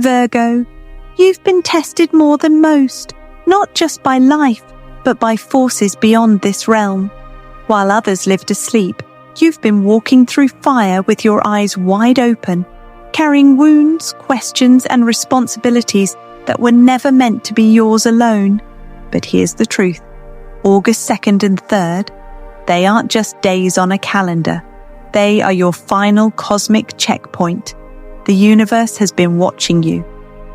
Virgo, you've been tested more than most, not just by life, but by forces beyond this realm. While others lived asleep, you've been walking through fire with your eyes wide open, carrying wounds, questions, and responsibilities that were never meant to be yours alone. But here's the truth. August 2nd and 3rd, they aren't just days on a calendar. They are your final cosmic checkpoint. The universe has been watching you.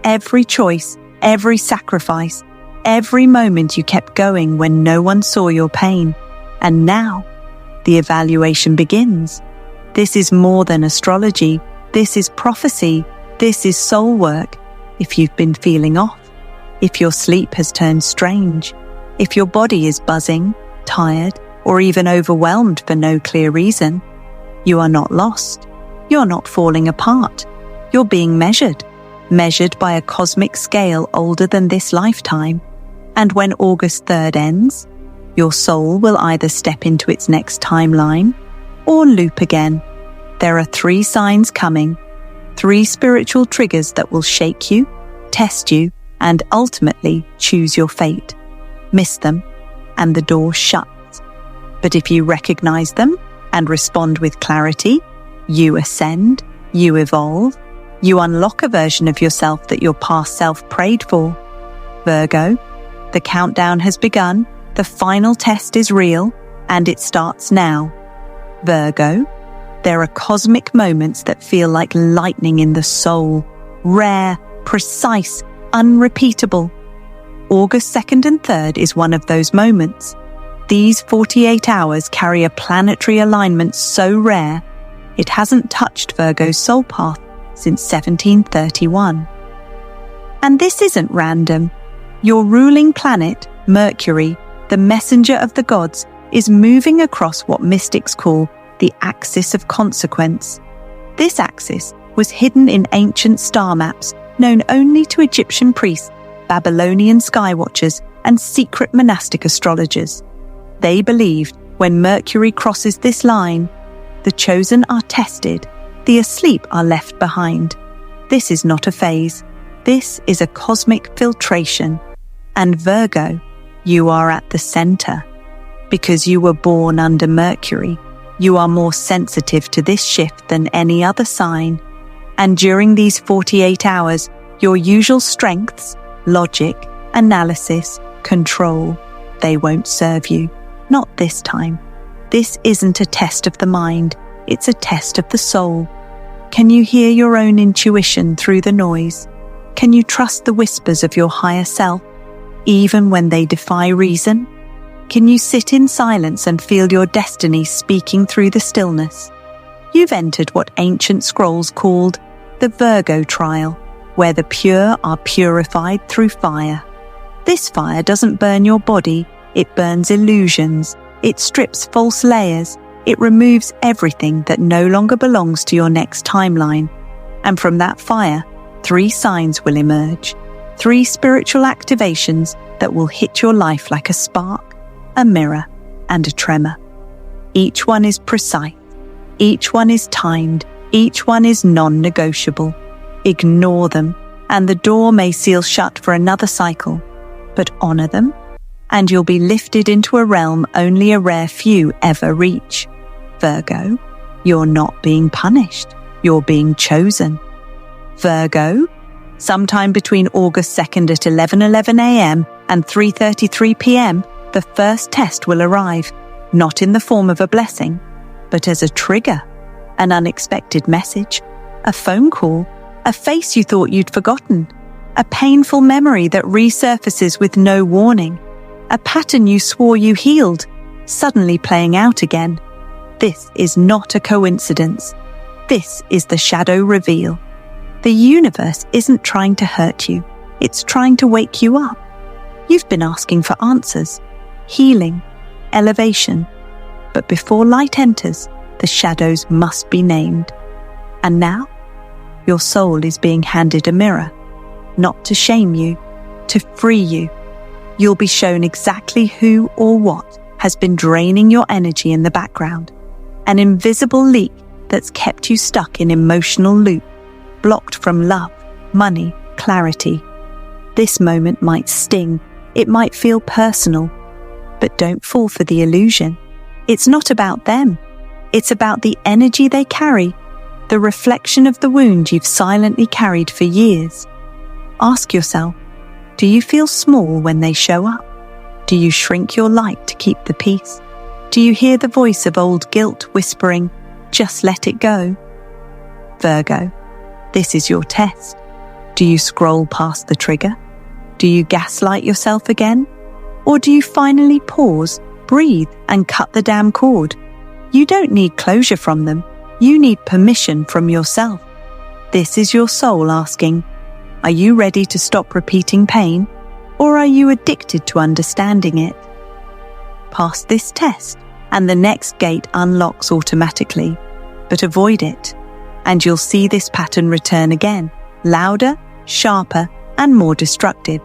Every choice, every sacrifice, every moment you kept going when no one saw your pain. And now, the evaluation begins. This is more than astrology. This is prophecy. This is soul work. If you've been feeling off, if your sleep has turned strange, if your body is buzzing, tired, or even overwhelmed for no clear reason, you are not lost. You're not falling apart. You're being measured by a cosmic scale older than this lifetime. And when August 3rd ends, your soul will either step into its next timeline or loop again. There are 3 signs coming, 3 spiritual triggers that will shake you, test you, and ultimately choose your fate. Miss them, and the door shuts. But if you recognize them and respond with clarity, you ascend, you evolve, you unlock a version of yourself that your past self prayed for. Virgo, the countdown has begun, the final test is real, and it starts now. Virgo, there are cosmic moments that feel like lightning in the soul, rare, precise, unrepeatable. August 2nd and 3rd is one of those moments. These 48 hours carry a planetary alignment so rare, it hasn't touched Virgo's soul path since 1731. And this isn't random. Your ruling planet, Mercury, the messenger of the gods, is moving across what mystics call the axis of consequence. This axis was hidden in ancient star maps known only to Egyptian priests, Babylonian sky watchers, and secret monastic astrologers. They believed when Mercury crosses this line, the chosen are tested, the asleep are left behind. This is not a phase. This is a cosmic filtration. And Virgo, you are at the center. Because you were born under Mercury, you are more sensitive to this shift than any other sign. And during these 48 hours, your usual strengths, logic, analysis, control, they won't serve you. Not this time. This isn't a test of the mind, it's a test of the soul. Can you hear your own intuition through the noise? Can you trust the whispers of your higher self, even when they defy reason? Can you sit in silence and feel your destiny speaking through the stillness? You've entered what ancient scrolls called the Virgo trial, where the pure are purified through fire. This fire doesn't burn your body, it burns illusions, it strips false layers, it removes everything that no longer belongs to your next timeline. And from that fire, 3 signs will emerge, 3 spiritual activations that will hit your life like a spark, a mirror, and a tremor. Each one is precise, each one is timed, each one is non-negotiable. Ignore them, and the door may seal shut for another cycle, but honor them, and you'll be lifted into a realm only a rare few ever reach. Virgo, you're not being punished, you're being chosen. Virgo, sometime between August 2nd at 11:11 a.m. and 3:33 p.m., the first test will arrive, not in the form of a blessing, but as a trigger, an unexpected message, a phone call, a face you thought you'd forgotten, a painful memory that resurfaces with no warning, a pattern you swore you healed, suddenly playing out again. This is not a coincidence. This is the shadow reveal. The universe isn't trying to hurt you. It's trying to wake you up. You've been asking for answers, healing, elevation. But before light enters, the shadows must be named. And now, your soul is being handed a mirror, not to shame you, to free you. You'll be shown exactly who or what has been draining your energy in the background. An invisible leak that's kept you stuck in emotional loop, blocked from love, money, clarity. This moment might sting, it might feel personal, but don't fall for the illusion. It's not about them. It's about the energy they carry, the reflection of the wound you've silently carried for years. Ask yourself, do you feel small when they show up? Do you shrink your light to keep the peace? Do you hear the voice of old guilt whispering, just let it go? Virgo, this is your test. Do you scroll past the trigger? Do you gaslight yourself again? Or do you finally pause, breathe, and cut the damn cord? You don't need closure from them. You need permission from yourself. This is your soul asking, are you ready to stop repeating pain, or are you addicted to understanding it? Pass this test, and the next gate unlocks automatically, but avoid it, and you'll see this pattern return again, louder, sharper, and more destructive.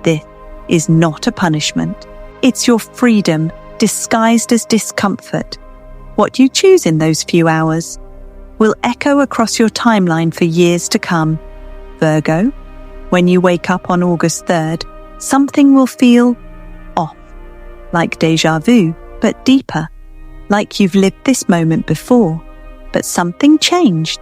This is not a punishment. It's your freedom disguised as discomfort. What you choose in those few hours will echo across your timeline for years to come. Virgo, when you wake up on August 3rd, something will feel off, like déjà vu, but deeper, like you've lived this moment before, but something changed.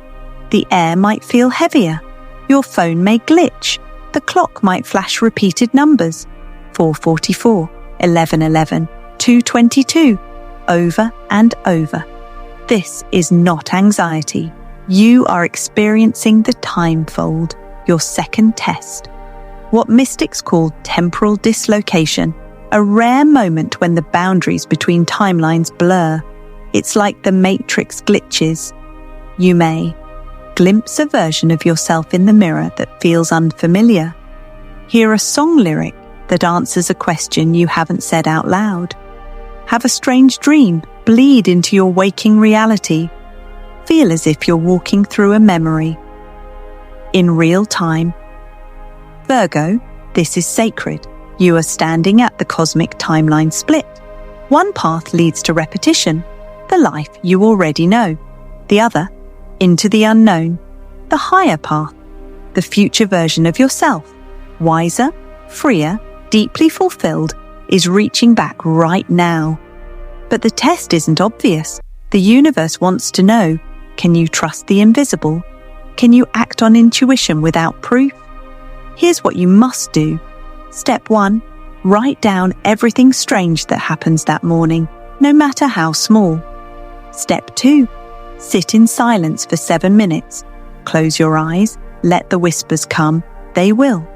The air might feel heavier, your phone may glitch, the clock might flash repeated numbers, 4:44, 11:11, 2:22, over and over. This is not anxiety. You are experiencing the time fold, your second test. What mystics call temporal dislocation, a rare moment when the boundaries between timelines blur. It's like the Matrix glitches. You may glimpse a version of yourself in the mirror that feels unfamiliar. Hear a song lyric that answers a question you haven't said out loud. Have a strange dream bleed into your waking reality. Feel as if you're walking through a memory. In real time. Virgo, this is sacred. You are standing at the cosmic timeline split. One path leads to repetition, the life you already know. The other, into the unknown, the higher path, the future version of yourself, wiser, freer, deeply fulfilled, is reaching back right now. But the test isn't obvious. The universe wants to know, can you trust the invisible? Can you act on intuition without proof? Here's what you must do. Step 1. Write down everything strange that happens that morning, no matter how small. Step 2. Sit in silence for 7 minutes. Close your eyes, let the whispers come. They will.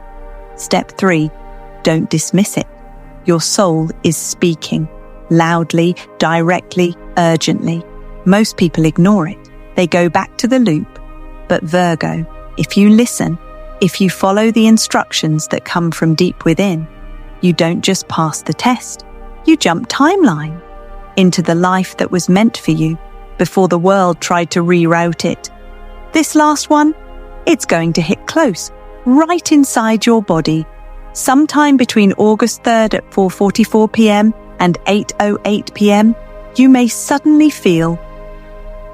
Step 3. Don't dismiss it. Your soul is speaking. Loudly, directly, urgently. Most people ignore it. They go back to the loop. But Virgo, if you listen, if you follow the instructions that come from deep within, you don't just pass the test, you jump timeline into the life that was meant for you before the world tried to reroute it. This last one, it's going to hit close, right inside your body. Sometime between August 3rd at 4:44 p.m. and 8:08 p.m., you may suddenly feel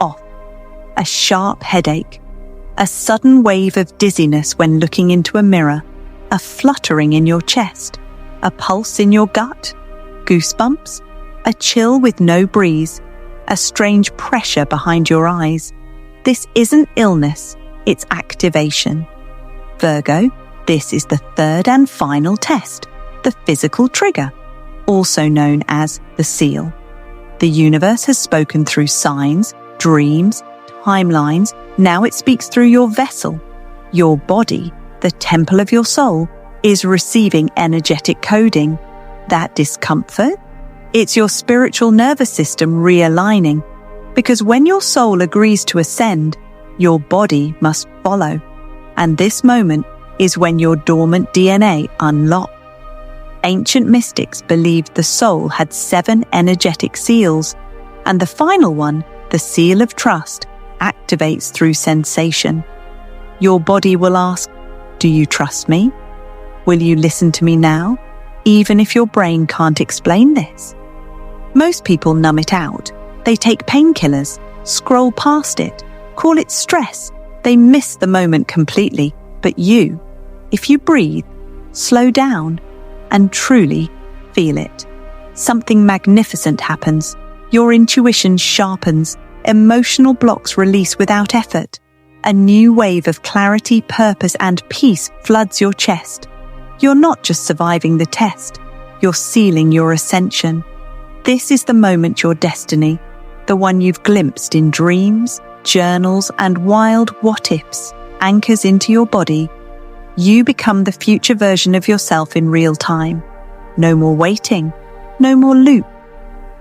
off, a sharp headache, a sudden wave of dizziness when looking into a mirror, a fluttering in your chest, a pulse in your gut, goosebumps, a chill with no breeze, a strange pressure behind your eyes. This isn't illness, it's activation. Virgo, this is the third and final test, the physical trigger, also known as the seal. The universe has spoken through signs, dreams, timelines. Now it speaks through your vessel. Your body, the temple of your soul, is receiving energetic coding. That discomfort? It's your spiritual nervous system realigning. Because when your soul agrees to ascend, your body must follow. And this moment is when your dormant DNA unlocks. Ancient mystics believed the soul had 7 energetic seals, and the final one, the seal of trust, activates through sensation. Your body will ask, do you trust me? Will you listen to me now, even if your brain can't explain this? Most people numb it out. They take painkillers, scroll past it, call it stress. They miss the moment completely. But you If you breathe, slow down, and truly feel it, something magnificent happens. Your intuition sharpens, emotional blocks release without effort. A new wave of clarity, purpose, and peace floods your chest. You're not just surviving the test, you're sealing your ascension. This is the moment your destiny, the one you've glimpsed in dreams, journals, and wild what-ifs, anchors into your body. You become the future version of yourself in real time. No more waiting, no more loop.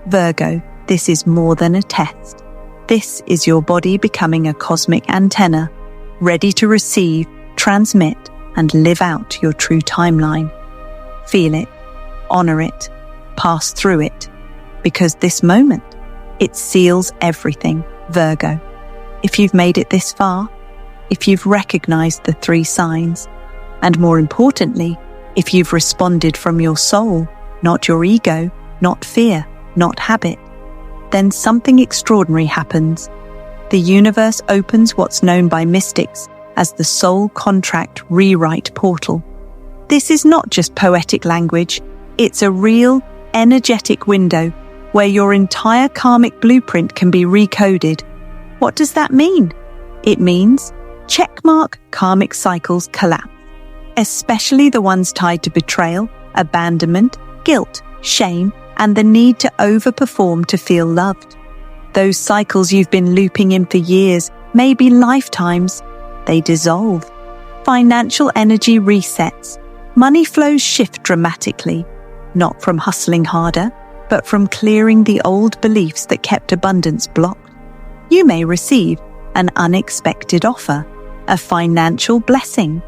Virgo, this is more than a test. This is your body becoming a cosmic antenna, ready to receive, transmit, and live out your true timeline. Feel it, honor it, pass through it, because this moment, it seals everything, Virgo. If you've made it this far, if you've recognized the 3 signs, and more importantly, if you've responded from your soul, not your ego, not fear, not habit, then something extraordinary happens. The universe opens what's known by mystics as the soul contract rewrite portal. This is not just poetic language, it's a real, energetic window where your entire karmic blueprint can be recoded. What does that mean? It means checkmark karmic cycles collapse, especially the ones tied to betrayal, abandonment, guilt, shame, and the need to overperform to feel loved. Those cycles you've been looping in for years, maybe lifetimes, they dissolve. Financial energy resets. Money flows shift dramatically, not from hustling harder, but from clearing the old beliefs that kept abundance blocked. You may receive an unexpected offer, a financial blessing,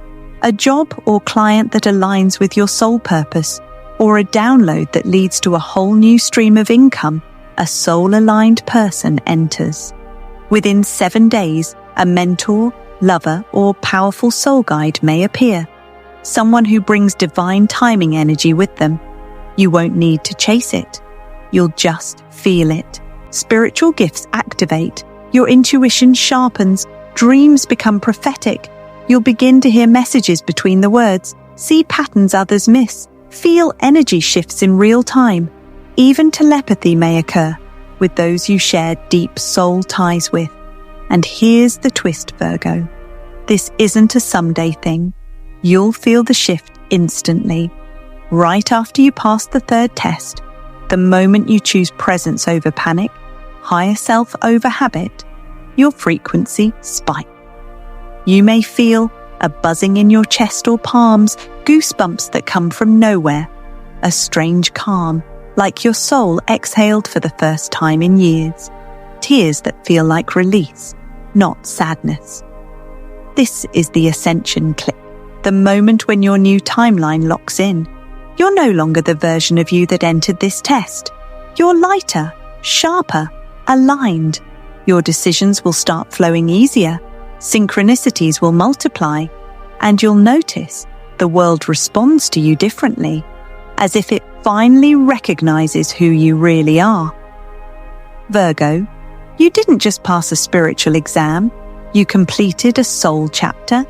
a job or client that aligns with your soul purpose, or a download that leads to a whole new stream of income. A soul-aligned person enters. Within 7 days, a mentor, lover, or powerful soul guide may appear. Someone who brings divine timing energy with them. You won't need to chase it. You'll just feel it. Spiritual gifts activate. Your intuition sharpens. Dreams become prophetic. You'll begin to hear messages between the words, see patterns others miss, feel energy shifts in real time. Even telepathy may occur with those you share deep soul ties with. And here's the twist, Virgo. This isn't a someday thing. You'll feel the shift instantly. Right after you pass the 3rd test, the moment you choose presence over panic, higher self over habit, your frequency spikes. You may feel a buzzing in your chest or palms, goosebumps that come from nowhere, a strange calm, like your soul exhaled for the first time in years, tears that feel like release, not sadness. This is the ascension click, the moment when your new timeline locks in. You're no longer the version of you that entered this test. You're lighter, sharper, aligned. Your decisions will start flowing easier, synchronicities will multiply, and you'll notice the world responds to you differently, as if it finally recognizes who you really are. Virgo, you didn't just pass a spiritual exam, you completed a soul chapter.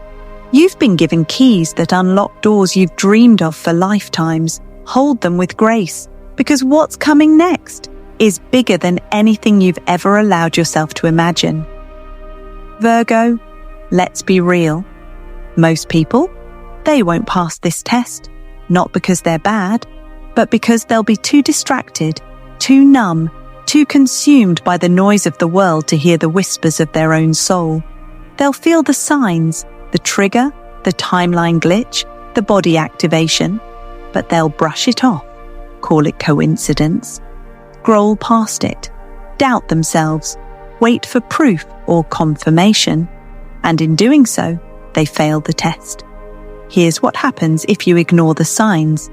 You've been given keys that unlock doors you've dreamed of for lifetimes. Hold them with grace, because what's coming next is bigger than anything you've ever allowed yourself to imagine. Virgo, let's be real. Most people, they won't pass this test, not because they're bad, but because they'll be too distracted, too numb, too consumed by the noise of the world to hear the whispers of their own soul. They'll feel the signs, the trigger, the timeline glitch, the body activation, but they'll brush it off, call it coincidence, scroll past it, doubt themselves, wait for proof or confirmation, and in doing so, they fail the test. Here's what happens if you ignore the signs.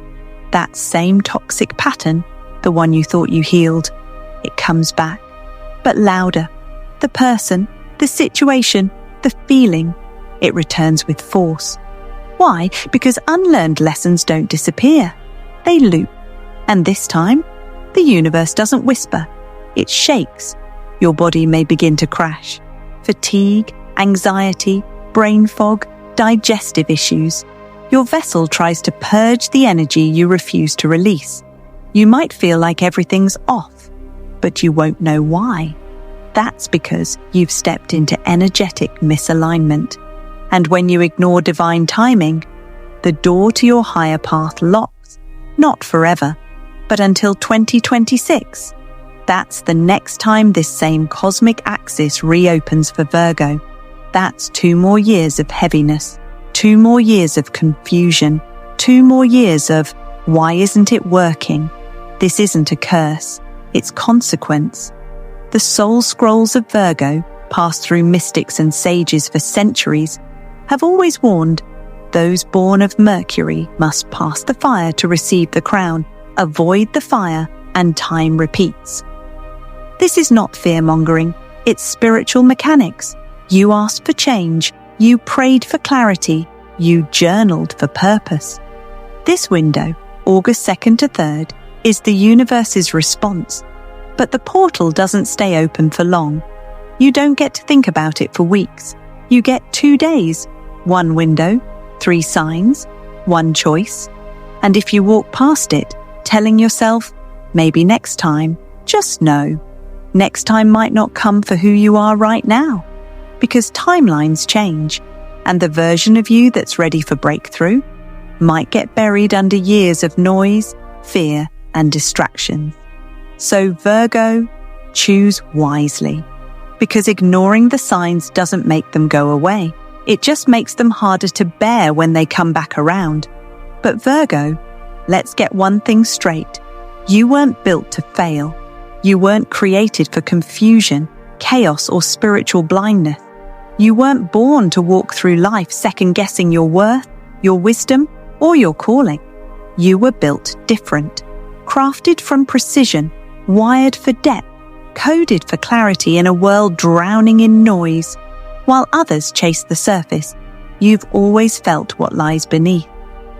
That same toxic pattern, the one you thought you healed, it comes back, but louder. The person, the situation, the feeling, it returns with force. Why? Because unlearned lessons don't disappear. They loop. And this time, the universe doesn't whisper. It shakes. Your body may begin to crash. Fatigue, anxiety, brain fog, digestive issues. Your vessel tries to purge the energy you refuse to release. You might feel like everything's off, but you won't know why. That's because you've stepped into energetic misalignment. And when you ignore divine timing, the door to your higher path locks, not forever, but until 2026. That's the next time this same cosmic axis reopens for Virgo. That's 2 more years of heaviness, 2 more years of confusion, 2 more years of, why isn't it working? This isn't a curse, it's consequence. The soul scrolls of Virgo, passed through mystics and sages for centuries, have always warned, those born of Mercury must pass the fire to receive the crown, avoid the fire, and time repeats. This is not fear-mongering, it's spiritual mechanics. You asked for change, you prayed for clarity, you journaled for purpose. This window, August 2nd to 3rd, is the universe's response. But the portal doesn't stay open for long. You don't get to think about it for weeks. You get 2 days, 1 window, 3 signs, 1 choice. And if you walk past it, telling yourself, maybe next time, just know. Next time might not come for who you are right now. Because timelines change, and the version of you that's ready for breakthrough might get buried under years of noise, fear, and distractions. So Virgo, choose wisely. Because ignoring the signs doesn't make them go away. It just makes them harder to bear when they come back around. But Virgo, let's get one thing straight. You weren't built to fail. You weren't created for confusion, chaos, or spiritual blindness. You weren't born to walk through life second-guessing your worth, your wisdom, or your calling. You were built different, crafted from precision, wired for depth, coded for clarity in a world drowning in noise. While others chase the surface, you've always felt what lies beneath.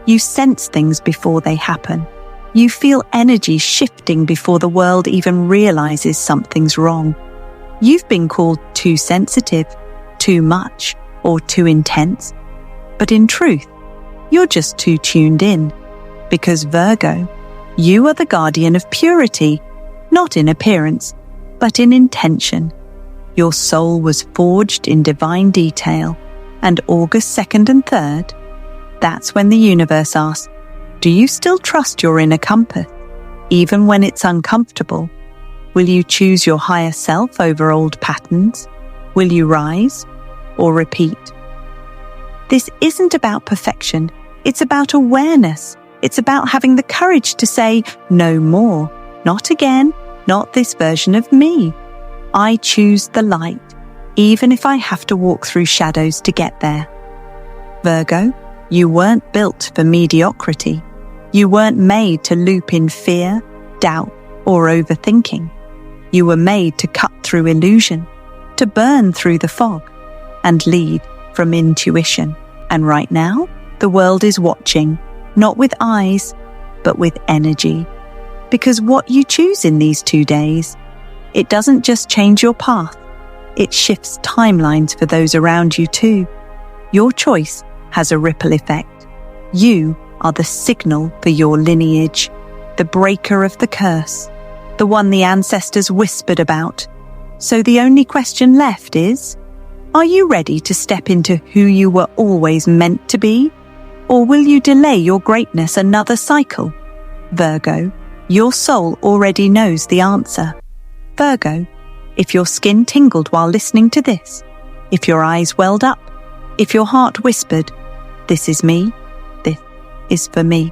You sense things before they happen. You feel energy shifting before the world even realizes something's wrong. You've been called too sensitive, too much, or too intense. But in truth, you're just too tuned in. Because Virgo, you are the guardian of purity, not in appearance, but in intention. Your soul was forged in divine detail, and August 2nd and 3rd, that's when the universe asks, do you still trust your inner compass, even when it's uncomfortable? Will you choose your higher self over old patterns? Will you rise or repeat? This isn't about perfection. It's about awareness. It's about having the courage to say, no more, not again, not this version of me. I choose the light, even if I have to walk through shadows to get there. Virgo, you weren't built for mediocrity. You weren't made to loop in fear, doubt, or overthinking. You were made to cut through illusion, to burn through the fog, and lead from intuition. And right now, the world is watching, not with eyes, but with energy. Because what you choose in these 2 days, it doesn't just change your path, it shifts timelines for those around you too. Your choice has a ripple effect. You are the signal for your lineage, the breaker of the curse, the one the ancestors whispered about. So the only question left is, are you ready to step into who you were always meant to be? Or will you delay your greatness another cycle? Virgo, your soul already knows the answer. Virgo, if your skin tingled while listening to this, if your eyes welled up, if your heart whispered, this is me, this is for me,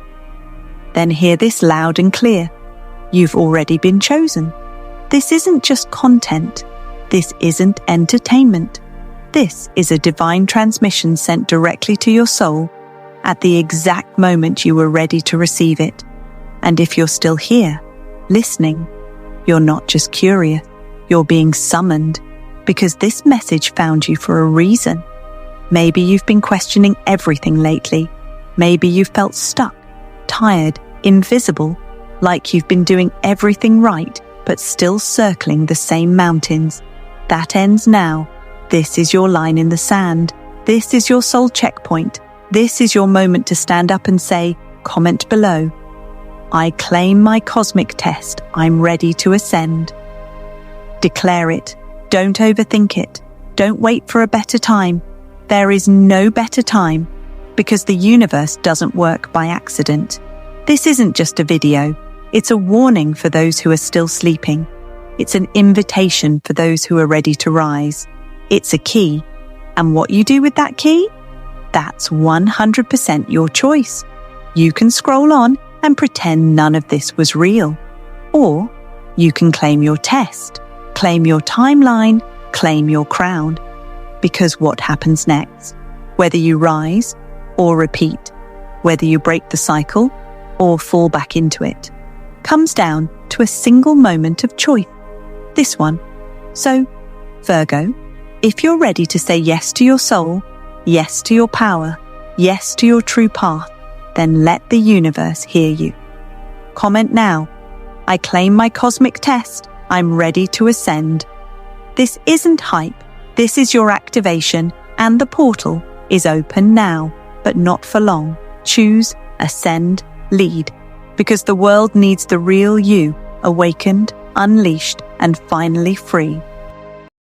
then hear this loud and clear. You've already been chosen. This isn't just content. This isn't entertainment. This is a divine transmission sent directly to your soul at the exact moment you were ready to receive it. And if you're still here, listening, you're not just curious, you're being summoned, because this message found you for a reason. Maybe you've been questioning everything lately. Maybe you've felt stuck, tired, invisible, like you've been doing everything right, but still circling the same mountains. That ends now. This is your line in the sand. This is your soul checkpoint. This is your moment to stand up and say, comment below, I claim my cosmic test, I'm ready to ascend. Declare it. Don't overthink it. Don't wait for a better time. There is no better time, because the universe doesn't work by accident. This isn't just a video. It's a warning for those who are still sleeping. It's an invitation for those who are ready to rise. It's a key. And what you do with that key? That's 100% your choice. You can scroll on and pretend none of this was real. Or you can claim your test, claim your timeline, claim your crown. Because what happens next, whether you rise or repeat, whether you break the cycle or fall back into it, comes down to a single moment of choice. This one. So, Virgo, if you're ready to say yes to your soul, yes to your power, yes to your true path, then let the universe hear you. Comment now. I claim my cosmic test. I'm ready to ascend. This isn't hype. This is your activation, and the portal is open now, but not for long. Choose, ascend, lead, because the world needs the real you, awakened, unleashed, and finally free.